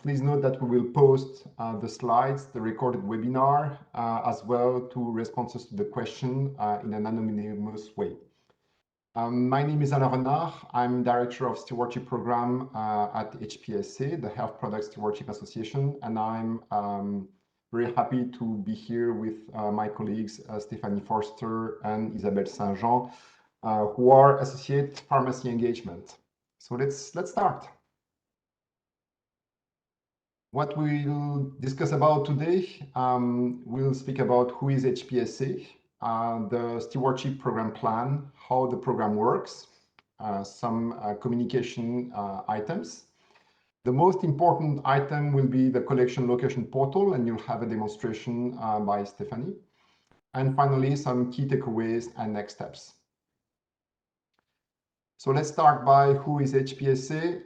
please note that we will post the slides, the recorded webinar, as well to responses to the question in an anonymous way. My name is Alain Renard. I'm Director of Stewardship Program at HPSA, the Health Products Stewardship Association, and I'm very happy to be here with my colleagues Stéphanie Forster and Isabelle Saint-Jean, who are Associate Pharmacy Engagement. So let's start. What we'll discuss about today, we'll speak about who is HPSA, the Stewardship Program Plan, how the program works, some communication items. The most important item will be the collection location portal, and you'll have a demonstration by Stéphanie. And finally, some key takeaways and next steps. So let's start by who is HPSA.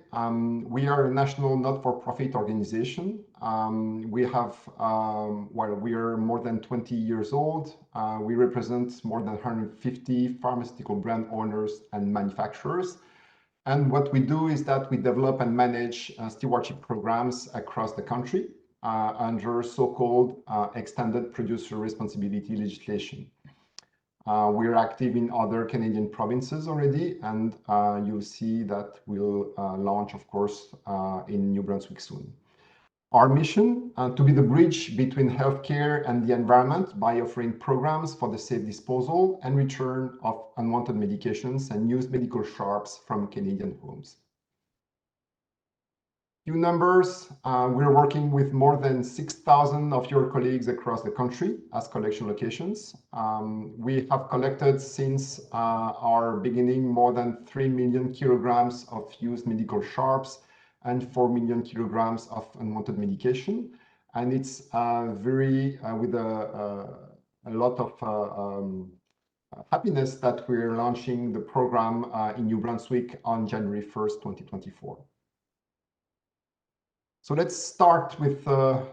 We are a national not-for-profit organization. We have, while we are more than 20 years old, we represent more than 150 pharmaceutical brand owners and manufacturers. And what we do is that we develop and manage stewardship programs across the country under so-called extended producer responsibility legislation. We're active in other Canadian provinces already, and you'll see that we'll launch, of course, in New Brunswick soon. Our mission, to be the bridge between healthcare and the environment by offering programs for the safe disposal and return of unwanted medications and used medical sharps from Canadian homes. Few numbers, we're working with more than 6,000 of your colleagues across the country as collection locations. We have collected since our beginning more than 3 million kilograms of used medical sharps and 4 million kilograms of unwanted medication. And it's with a lot of happiness that we're launching the program in New Brunswick on January 1st, 2024. So let's start with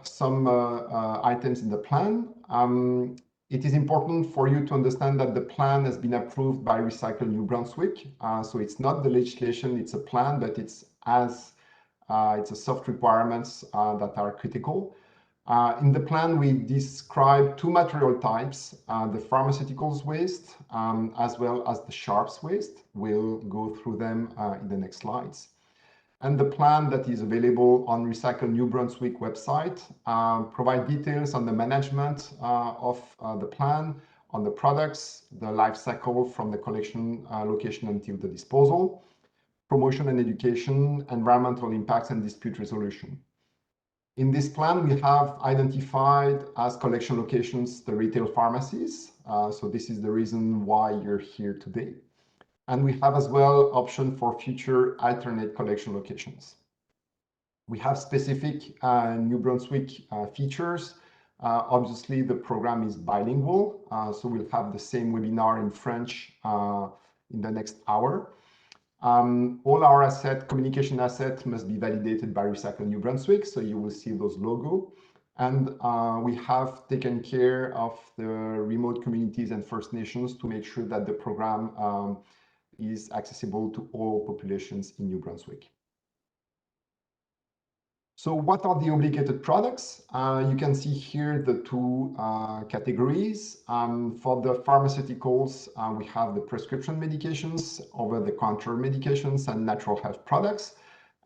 some items in the plan. It is important for you to understand that the plan has been approved by Recycle New Brunswick. So it's not the legislation, it's a plan, but it's a soft requirements that are critical. In the plan, we describe two material types, the pharmaceuticals waste, as well as the sharps waste. We'll go through them in the next slides. And the plan that is available on Recycle New Brunswick website provide details on the management of the plan, on the products, the life cycle from the collection location until the disposal, promotion and education, environmental impacts, and dispute resolution. In this plan, we have identified as collection locations the retail pharmacies. So this is the reason why you're here today. And we have as well option for future alternate collection locations. We have specific New Brunswick features. Obviously, the program is bilingual, so we'll have the same webinar in French in the next hour. All our communication assets must be validated by Recycle New Brunswick, so you will see those logos. And we have taken care of the remote communities and First Nations to make sure that the program is accessible to all populations in New Brunswick. So what are the obligated products? You can see here the two categories. For the pharmaceuticals, we have the prescription medications, over-the-counter medications, and natural health products.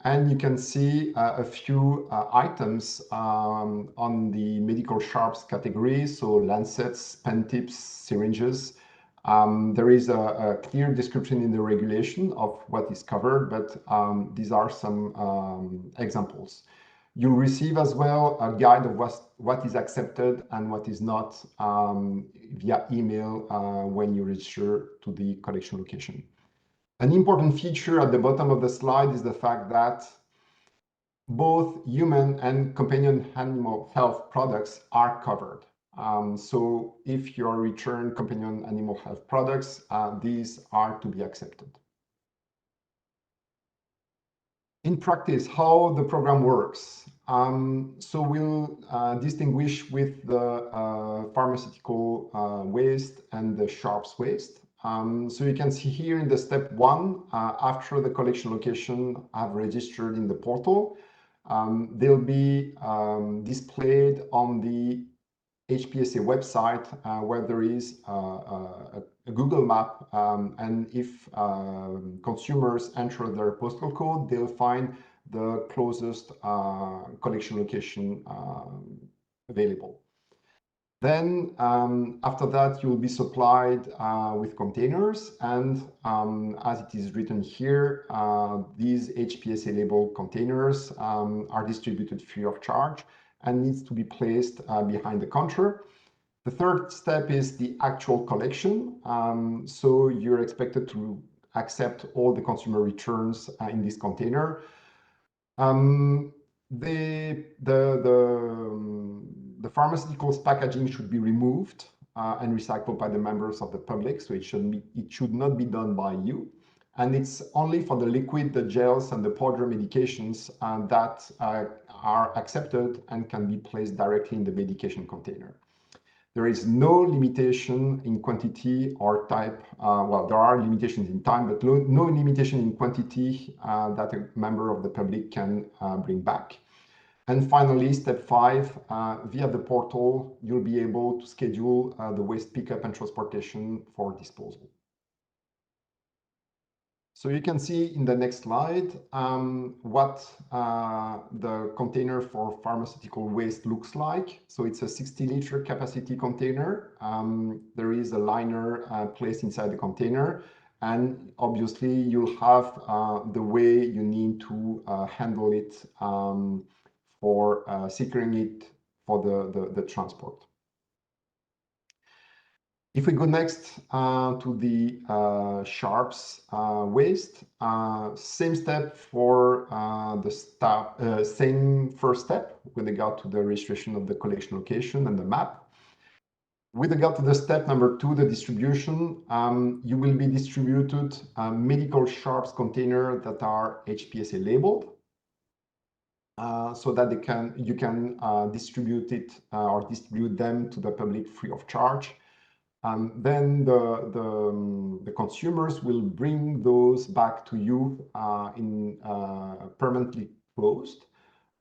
And you can see a few items on the medical sharps category, so lancets, pen tips, syringes. There is a clear description in the regulation of what is covered, but these are some examples. You'll receive as well a guide of what is accepted and what is not via email when you register to the collection location. An important feature at the bottom of the slide is the fact that both human and companion animal health products are covered. So if you return companion animal health products, these are to be accepted. In practice, how the program works. So we'll distinguish with the pharmaceutical waste and the sharps waste. So you can see here in the step one, after the collection location have registered in the portal, They'll be displayed on the HPSA website where there is a Google map, and if consumers enter their postal code, they'll find the closest collection location available. Then after that, you'll be supplied with containers, and as it is written here, these HPSA labeled containers are distributed free of charge and needs to be placed behind the counter. The third step is the actual collection. So you're expected to accept all the consumer returns in this container. The pharmaceuticals packaging should be removed and recycled by the members of the public, so it should not be done by you. And it's only for the liquid, the gels, and the powder medications that are accepted and can be placed directly in the medication container. There is no limitation in quantity or type. Well, there are limitations in time, but no limitation in quantity that a member of the public can bring back. And finally, step 5, via the portal, you'll be able to schedule the waste pickup and transportation for disposal. So you can see in the next slide what the container for pharmaceutical waste looks like. So it's a 60-liter capacity container. There is a liner placed inside the container. And obviously, you'll have the way you need to handle it for securing it for the transport. If we go next to the sharps waste, same step for the same first step with regard to the registration of the collection location and the map. With regard to the step number 2, the distribution, you will be distributed medical sharps container that are HPSA labeled. So that you can distribute it or distribute them to the public free of charge. Then the consumers will bring those back to you in permanently closed.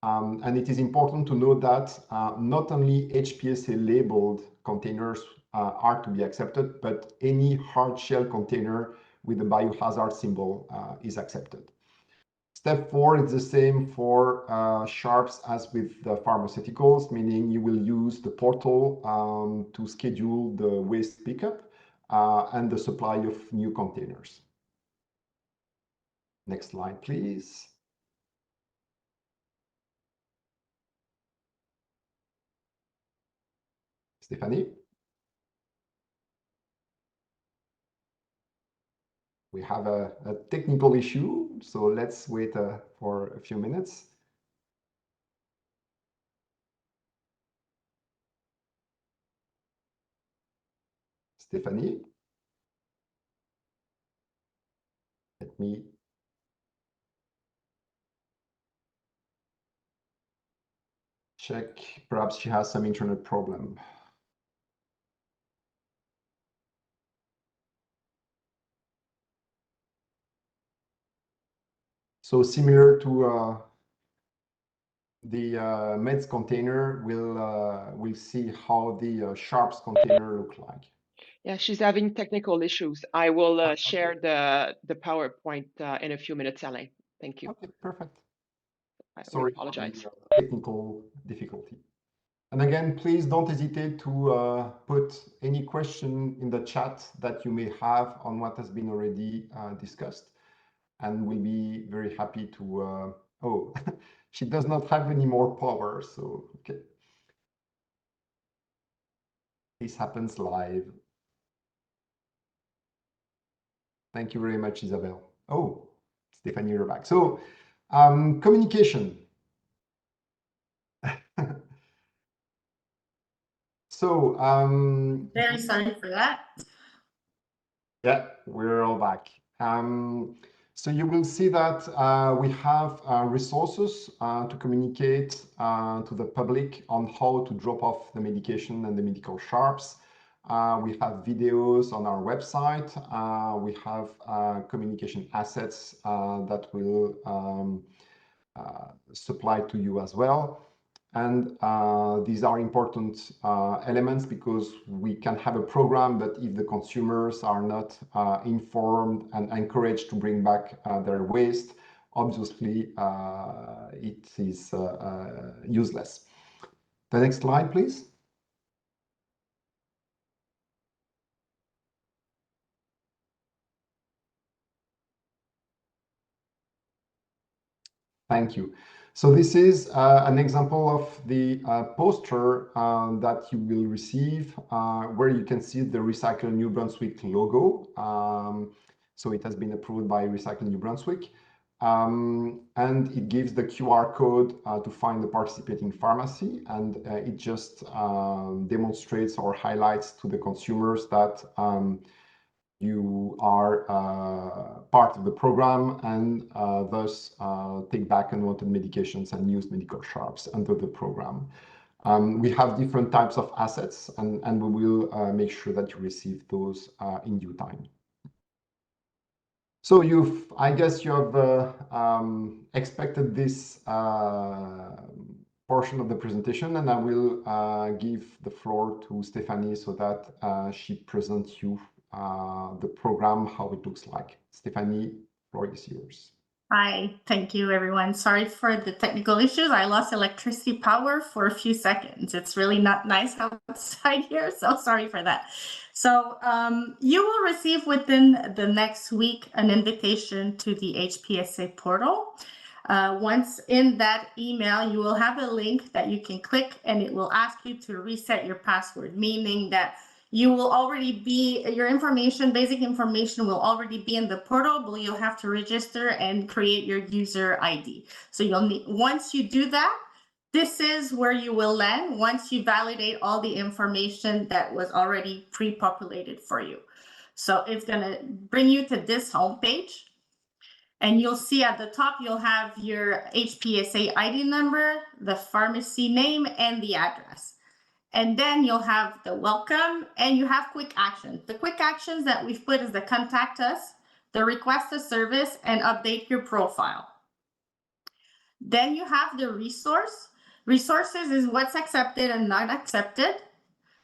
And it is important to note that not only HPSA labeled containers are to be accepted, but any hard shell container with the biohazard symbol is accepted. Step 4 is the same for sharps as with the pharmaceuticals, meaning you will use the portal to schedule the waste pickup and the supply of new containers. Next slide, please. Stephanie? We have a technical issue, so let's wait for a few minutes. Stephanie? Let me check. Perhaps she has some internet problem. So similar to the meds container, we'll see how the sharps container look like. Yeah, she's having technical issues. I will share the PowerPoint in a few minutes, Alain. Thank you. Okay, perfect. We Sorry apologize. for the technical difficulty. And again, please don't hesitate to put any question in the chat that you may have on what has been already discussed. And we'll be very happy to, oh, she does not have any more power, so, okay. This happens live. Thank you very much, Isabel. Oh, Stephanie, you're back. So, communication. So, very sorry for that. Yeah, we're all back. So you will see that we have resources to communicate to the public on how to drop off the medication and the medical sharps. We have videos on our website. We have communication assets that will supplied to you as well. And these are important elements because we can have a program, but if the consumers are not informed and encouraged to bring back their waste, obviously it is useless. The next slide, please. Thank you. So this is an example of the poster that you will receive where you can see the Recycle New Brunswick logo. So it has been approved by Recycle New Brunswick. And it gives the QR code to find the participating pharmacy. And it just demonstrates or highlights to the consumers that you are part of the program and thus take back unwanted medications and use medical sharps under the program. We have different types of assets and we will make sure that you receive those in due time. So I guess you have expected this portion of the presentation, and I will give the floor to Stephanie so that she presents you the program, how it looks like. Stephanie, floor is yours. Hi, thank you, everyone. Sorry for the technical issues. I lost electricity power for a few seconds. It's really not nice outside here, so sorry for that. So you will receive within the next week an invitation to the HPSA portal. Once in that email, you will have a link that you can click and it will ask you to reset your password, meaning that you will already be, your information, basic information will already be in the portal, but you'll have to register and create your user ID. So you'll need, once you do that, this is where you will land once you validate all the information that was already pre-populated for you. So it's gonna bring you to this homepage. And you'll see at the top, you'll have your HPSA ID number, the pharmacy name, and the address. And then you'll have the welcome and you have quick actions. The quick actions that we've put is the contact us, the request a service, and update your profile. Then you have the resource. Resources is what's accepted and not accepted.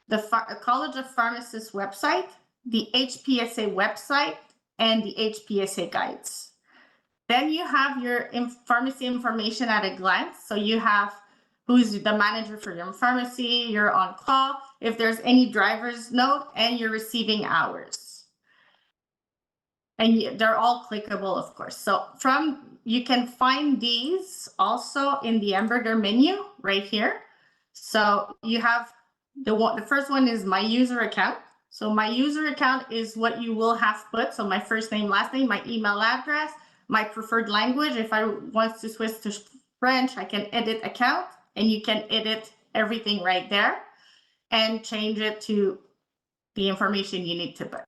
The College of Pharmacists website, the HPSA website, and the HPSA guides. Then you have your pharmacy information at a glance. So you have who's the manager for your pharmacy, you're on call, if there's any driver's note, and you're receiving hours. And they're all clickable, of course. So you can find these also in the hamburger menu right here. So you have the first one is my user account. So my user account is what you will have put. So my first name, last name, my email address, my preferred language. If I want to switch to French, I can edit account. And you can edit everything right there and change it to the information you need to put.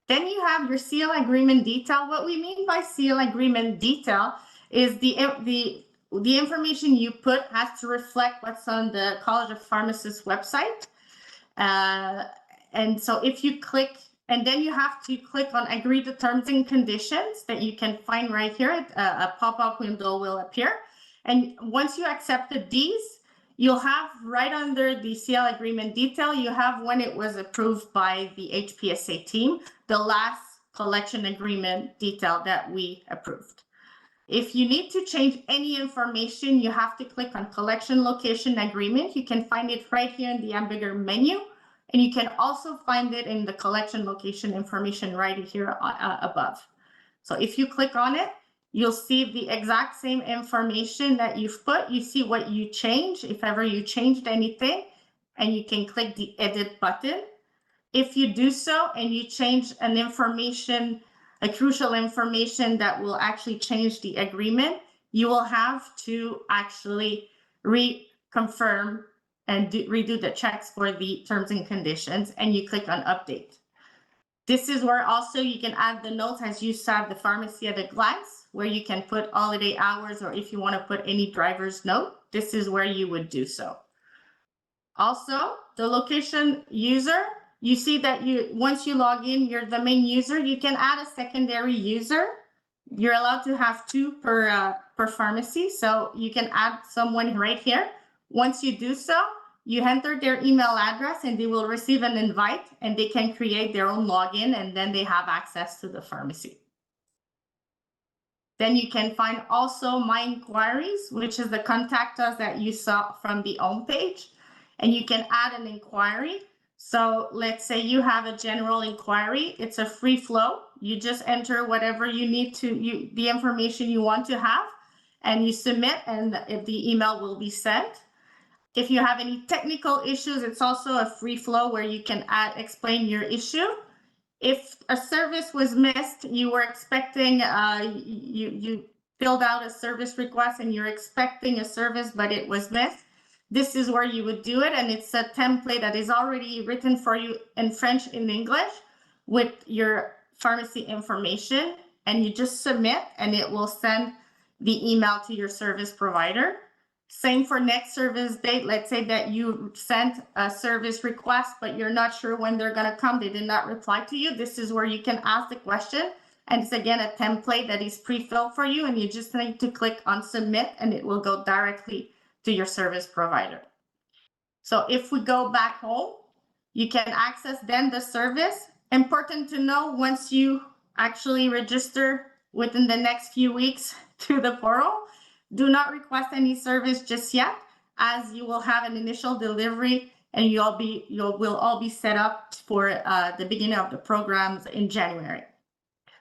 Then you have your seal agreement detail. What we mean by seal agreement detail is the information you put has to reflect what's on the College of Pharmacists website. And so if you click, and then you have to click on agree to terms and conditions that you can find right here. A pop-up window will appear. And once you accepted these, you'll have right under the CL agreement detail, you have when it was approved by the HPSA team, the last collection agreement detail that we approved. If you need to change any information, you have to click on collection location agreement. You can find it right here in the hamburger menu. And you can also find it in the collection location information right here above. So if you click on it, you'll see the exact same information that you've put. You see what you change, if ever you changed anything, and you can click the edit button. If you do so and you change an information, a crucial information that will actually change the agreement, you will have to actually reconfirm and redo the checks for the terms and conditions, and you click on update. This is where also you can add the notes as you saw the pharmacy at a glance, where you can put holiday hours, or if you want to put any driver's note, this is where you would do so. Also, the location user, you see that once you log in, you're the main user. You can add a secondary user You're allowed to have 2 per pharmacy, so you can add someone right here. Once you do so, you enter their email address and they will receive an invite and they can create their own login and then they have access to the pharmacy. Then you can find also My Inquiries, which is the contact us that you saw from the home page, and you can add an inquiry. So let's say you have a general inquiry, it's a free flow. You just enter whatever you need to, the information you want to have, and you submit, and the email will be sent. If you have any technical issues, it's also a free flow where you can explain your issue. If a service was missed, you were expecting, you filled out a service request and you're expecting a service, but it was missed, this is where you would do it. And it's a template that is already written for you in French and English with your pharmacy information. And you just submit and it will send the email to your service provider. Same for next service date. Let's say that you sent a service request, but you're not sure when they're going to come. They did not reply to you. This is where you can ask the question. And it's again a template that is pre-filled for you. And you just need to click on submit and it will go directly to your service provider. So if we go back home, you can access then the service. Important to know, once you actually register within the next few weeks to the portal, do not request any service just yet, as you will have an initial delivery and you will all be set up for the beginning of the programs in January.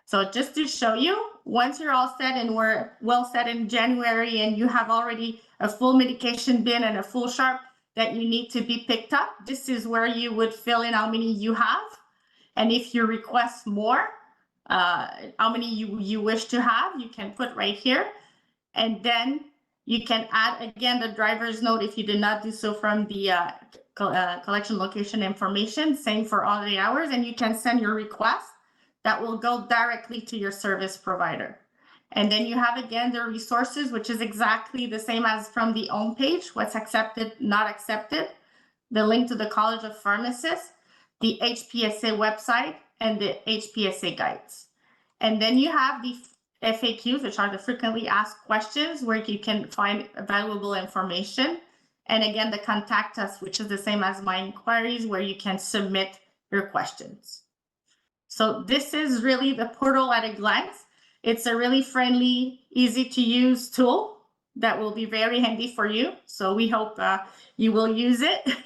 So just to show you, once you're all set and we're well set in January and you have already a full medication bin and a full sharp that you need to be picked up, this is where you would fill in how many you have. And if you request more, how many you wish to have, you can put right here. And then you can add again the driver's note if you did not do so from the collection location information. Same for all the hours, and you can send your request that will go directly to your service provider. And then you have again the resources, which is exactly the same as from the home page, what's accepted, not accepted, the link to the College of Pharmacists, the HPSA website, and the HPSA guides. And then you have the FAQs, which are the frequently asked questions, where you can find valuable information. And again, the contact us, which is the same as My Inquiries, where you can submit your questions. So this is really the portal at a glance. It's a really friendly, easy to use tool that will be very handy for you. So we hope you will use it.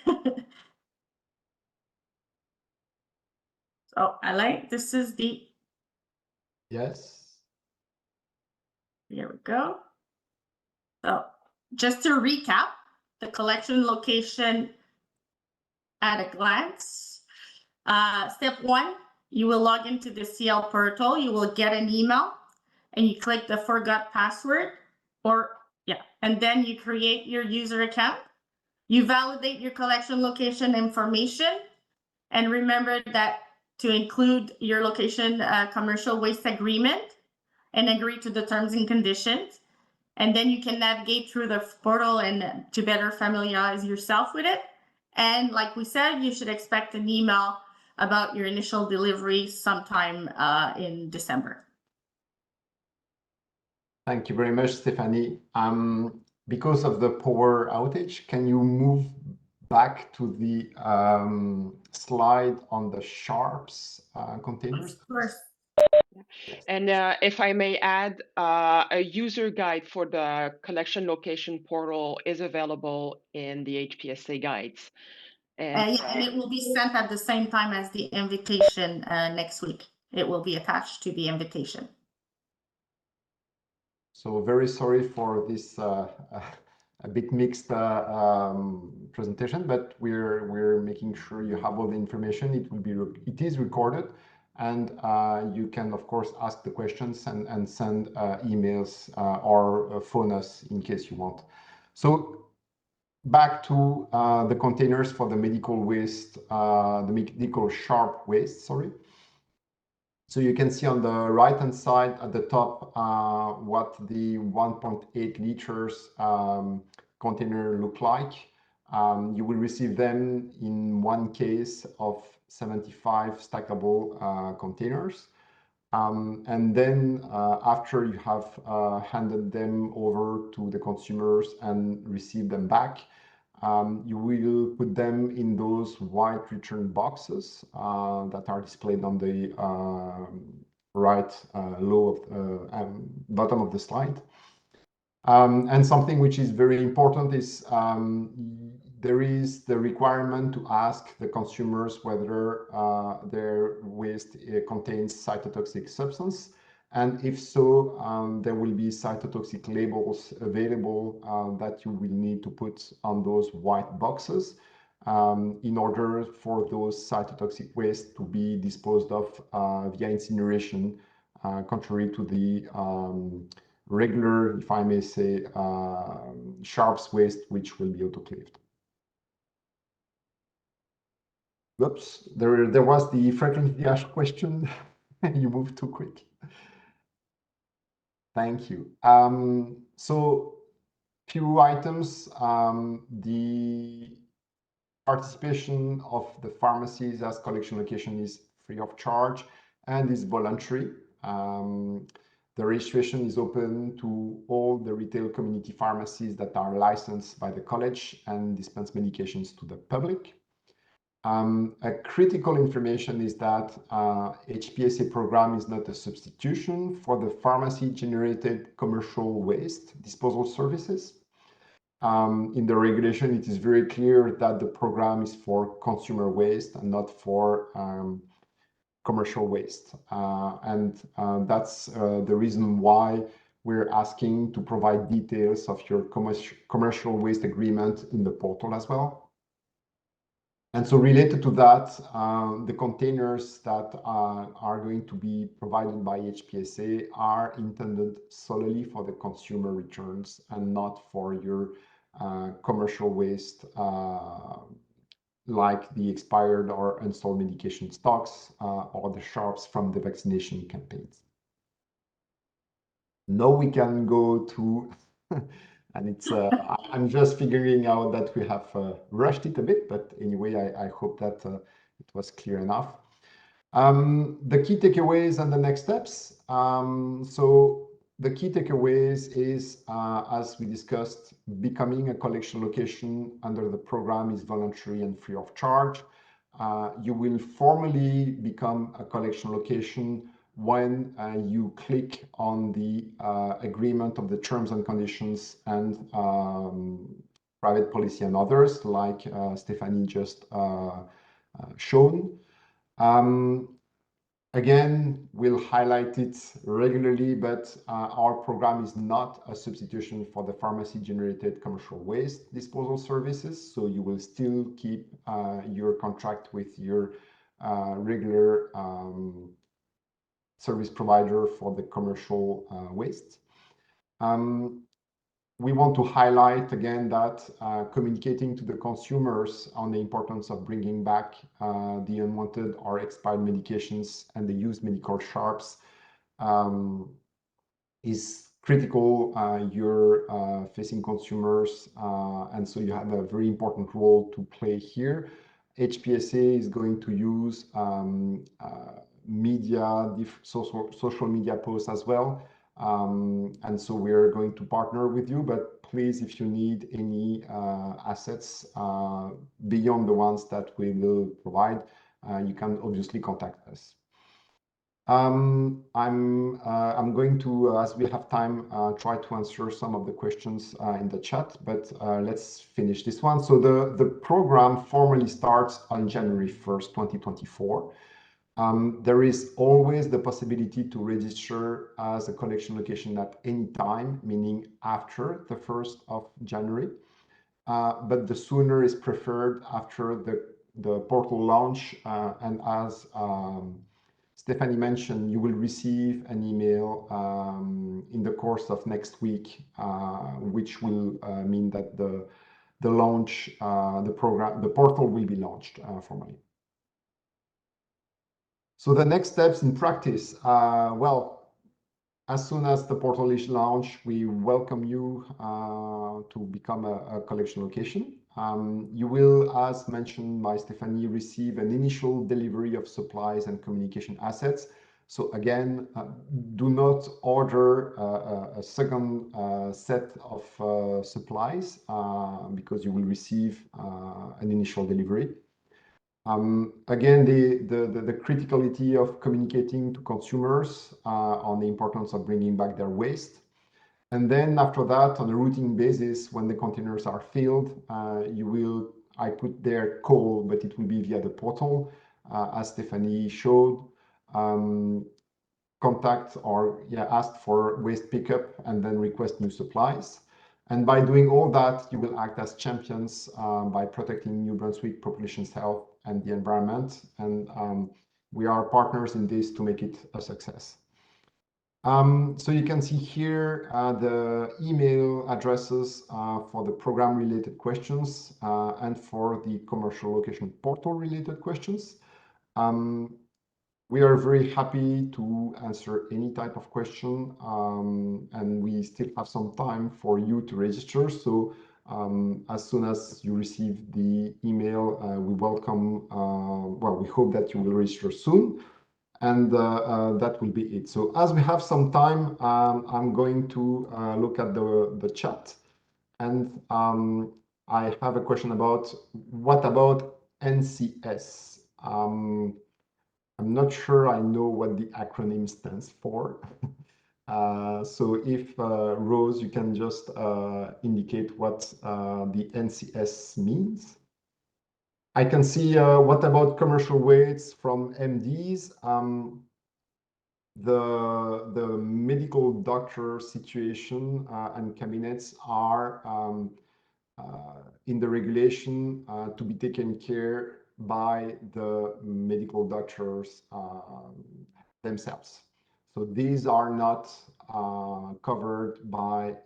So Alain, this is the. Yes. Here we go. So just to recap, the collection location at a glance. Step 1, you will log into the CL portal. You will get an email and you click the forgot password and then you create your user account. You validate your collection location information and remember that to include your location commercial waste agreement and agree to the terms and conditions. And then you can navigate through the portal and to better familiarize yourself with it. And like we said, you should expect an email about your initial delivery sometime in December. Thank you very much, Stephanie. Because of the power outage, can you move back to the slide on the sharps containers? Of course. And if I may add, a user guide for the collection location portal is available in the HPSA guides. And it will be sent at the same time as the invitation next week. It will be attached to the invitation. So very sorry for this a bit mixed presentation, but we're making sure you have all the information. It is recorded, and you can of course ask the questions and send emails or phone us in case you want. So back to the containers for the medical waste, the medical sharp waste. Sorry. So you can see on the right-hand side at the top what the 1.8 liters container look like. You will receive them in one case of 75 stackable containers. And then after you have handed them over to the consumers and received them back, you will put them in those white return boxes that are displayed on the right bottom of the slide. And something which is very important is there is the requirement to ask the consumers whether their waste contains cytotoxic substance. And if so, there will be cytotoxic labels available that you will need to put on those white boxes in order for those cytotoxic waste to be disposed of via incineration, contrary to the regular, if I may say, sharps waste, which will be autoclaved. Oops, there was the frequently asked question. You moved too quick. Thank you. So few items. The participation of the pharmacies as collection location is free of charge and is voluntary. The registration is open to all the retail community pharmacies that are licensed by the college and dispense medications to the public. A critical information is that HPSA program is not a substitution for the pharmacy-generated commercial waste disposal services. In the regulation, it is very clear that the program is for consumer waste and not for commercial waste. That's the reason why we're asking to provide details of your commercial waste agreement in the portal as well. And so related to that, the containers that are going to be provided by HPSA are intended solely for the consumer returns and not for your commercial waste, like the expired or unsold medication stocks or the sharps from the vaccination campaigns. Now we can go to, and it's I'm just figuring out that we have rushed it a bit, but anyway, I hope that it was clear enough. The key takeaways and the next steps. So the key takeaways is, as we discussed, becoming a collection location under the program is voluntary and free of charge. You will formally become a collection location when you click on the agreement of the terms and conditions and private policy and others, like Stephanie just shown. Again, we'll highlight it regularly, but our program is not a substitution for the pharmacy-generated commercial waste disposal services. So you will still keep your contract with your regular service provider for the commercial waste. We want to highlight again that communicating to the consumers on the importance of bringing back the unwanted or expired medications and the used medical sharps is critical. You're facing consumers, and so you have a very important role to play here. HPSA is going to use social media posts as well. And so we're going to partner with you, but please, if you need any assets beyond the ones that we will provide, you can obviously contact us. I'm going to, as we have time, try to answer some of the questions in the chat, but let's finish this one. So the program formally starts on January 1st, 2024. There is always the possibility to register as a collection location at any time, meaning after the 1st of January. But the sooner is preferred after the portal launch. And as Stephanie mentioned, you will receive an email in the course of next week, which will mean that the launch, the portal will be launched formally. So the next steps in practice, well, as soon as the portal is launched, we welcome you to become a collection location. You will, as mentioned by Stephanie, receive an initial delivery of supplies and communication assets So again, do not order a second set of supplies because you will receive an initial delivery. Again, the criticality of communicating to consumers on the importance of bringing back their waste. And then after that, on a routine basis, when the containers are filled, I put their call, but it will be via the portal, as Stephanie showed. Contact or ask for waste pickup and then request new supplies. And by doing all that, you will act as champions by protecting New Brunswick population's health and the environment. And we are partners in this to make it a success. So you can see here the email addresses for the program-related questions and for the commercial location portal-related questions. We are very happy to answer any type of question, and we still have some time for you to register. So as soon as you receive the email, we welcome, well, we hope that you will register soon. And that will be it. So as we have some time, I'm going to look at the chat. And I have a question about what about NCS? I'm not sure I know what the acronym stands for. So if Rose, you can just indicate what the NCS means. I can see what about commercial weights from MDs? The medical doctor situation and cabinets are in the regulation to be taken care by the medical doctors themselves. So these are not covered by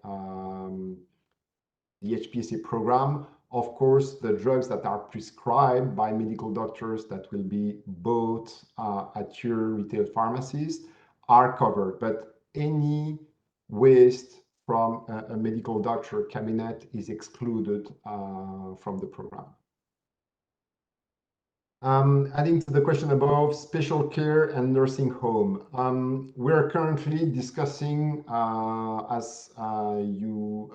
the HPSA program. Of course, the drugs that are prescribed by medical doctors that will be bought at your retail pharmacies are covered, but any waste from a medical doctor cabinet is excluded from the program. Adding to the question above, special care and nursing home. We are currently discussing, as you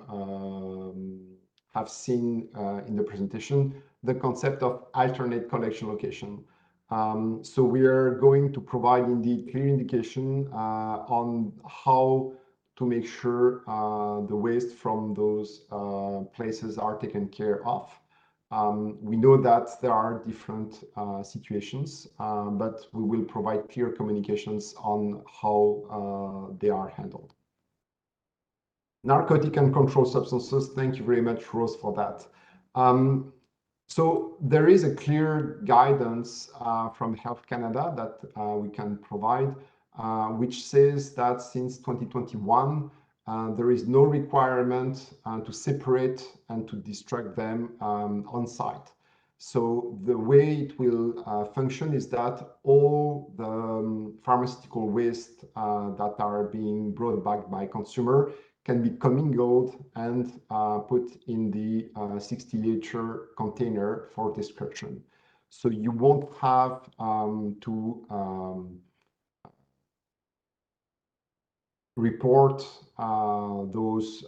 have seen in the presentation, the concept of alternate collection location. So we are going to provide indeed clear indication on how to make sure the waste from those places are taken care of. We know that there are different situations, but we will provide clear communications on how they are handled. Narcotic and controlled substances, thank you very much, Rose, for that. So there is a clear guidance from Health Canada that we can provide, which says that since 2021, there is no requirement to separate and to destruct them on site. So the way it will function is that all the pharmaceutical waste that are being brought back by consumer can be commingled and put in the 60-liter container for destruction. So you won't have to report those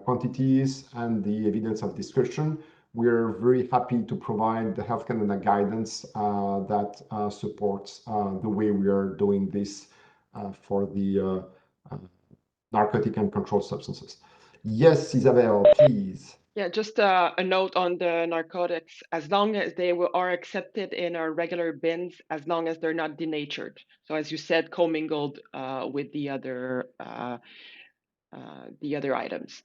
quantities and the evidence of destruction. We're very happy to provide the Health Canada guidance that supports the way we are doing this for the narcotic and controlled substances. Yes, Isabel, please. Yeah, just a note on the narcotics. As long as they are accepted in our regular bins, as long as they're not denatured. So as you said, commingled with the other items.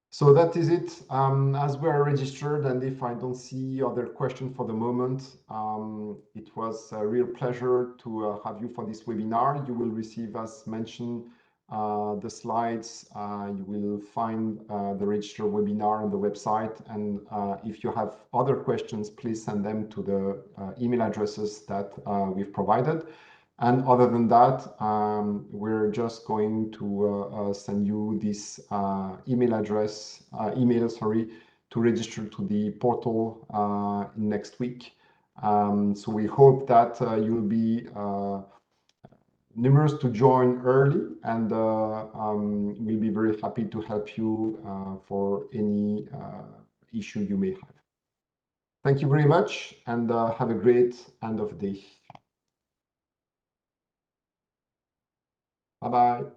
So that is it. As we are registered, and if I don't see other questions for the moment, it was a real pleasure to have you for this webinar. You will receive, as mentioned, the slides. You will find the register webinar on the website. And if you have other questions, please send them to the email addresses that we've provided. And other than that, we're just going to send you this email, to register to the portal next week. So we hope that you'll be numerous to join early, and we'll be very happy to help you for any issue you may have. Thank you very much, and have a great end of day. Bye-bye.